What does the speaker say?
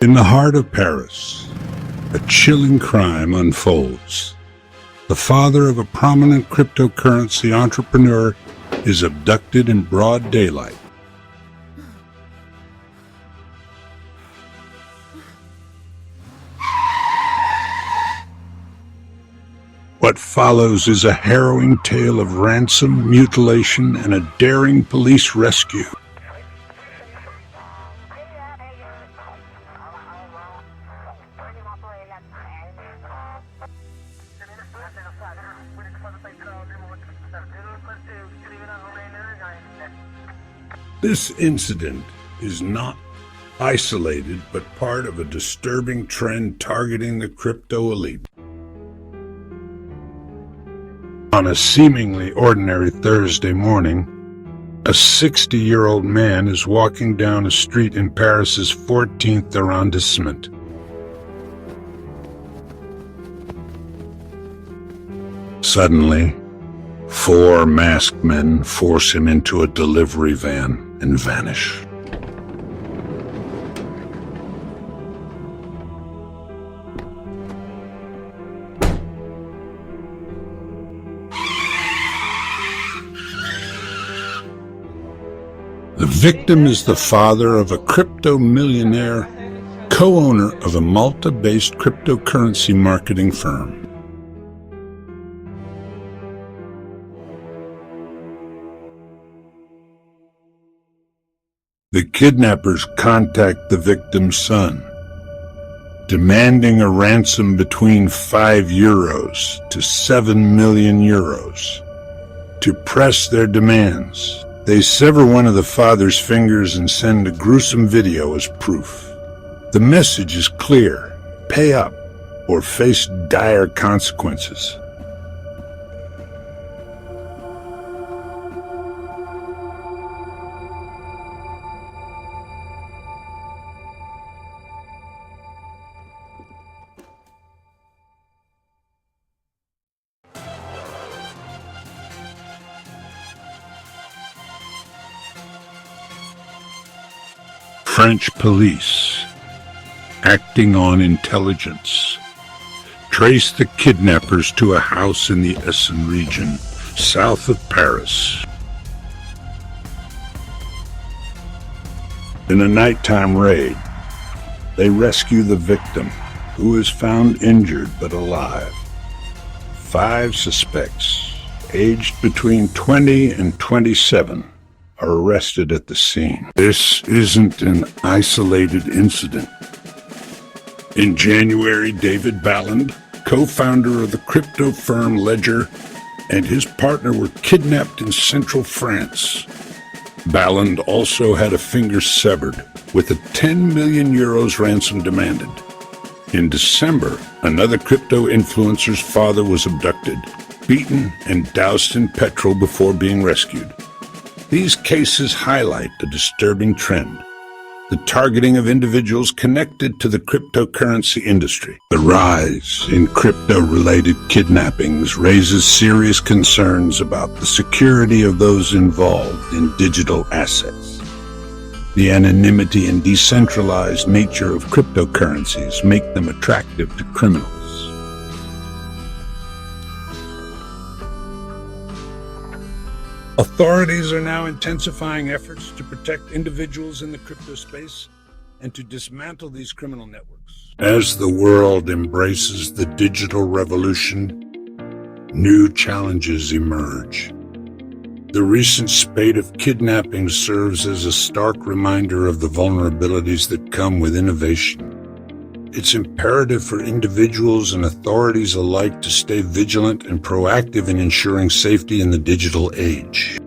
In the heart of Paris, a chilling crime unfolds. The father of a prominent cryptocurrency entrepreneur is abducted in broad daylight. What follows is a harrowing tale of ransom, mutilation, and a daring police rescue. This incident is not isolated, but part of a disturbing trend targeting the crypto elite. On a seemingly ordinary Thursday morning, a 60-year-old man is walking down a street in Paris's 14th arrondissement. Suddenly, 4 masked men force him into a delivery van and vanish. The victim is the father of a crypto millionaire, co-owner of a Malta-based cryptocurrency marketing firm. The kidnappers contact the victim's son, demanding a ransom between €5 to €7 million. To press their demands, they sever one of the father's fingers and send a gruesome video as proof. The message is clear: pay up or face dire consequences. French police, acting on intelligence, traced the kidnappers to a house in the Essonne region, south of Paris. In a nighttime raid, they rescue the victim, who is found injured but alive. 5 suspects, aged between 20 and 27, are arrested at the scene. This isn't an isolated incident. In January, David Balland, co-founder of the crypto firm Ledger, and his partner were kidnapped in central France. Balland also had a finger severed, with a €10 million ransom demanded. In December, another crypto influencer's father was abducted, beaten, and doused in petrol before being rescued. These cases highlight the disturbing trend: the targeting of individuals connected to the cryptocurrency industry. The rise in crypto-related kidnappings raises serious concerns about the security of those involved in digital assets. The anonymity and decentralized nature of cryptocurrencies make them attractive to criminals. Authorities are now intensifying efforts to protect individuals in the crypto space and to dismantle these criminal networks. As the world embraces the digital revolution, new challenges emerge. The recent spate of kidnappings serves as a stark reminder of the vulnerabilities that come with innovation. It's imperative for individuals and authorities alike to stay vigilant and proactive in ensuring safety in the digital age.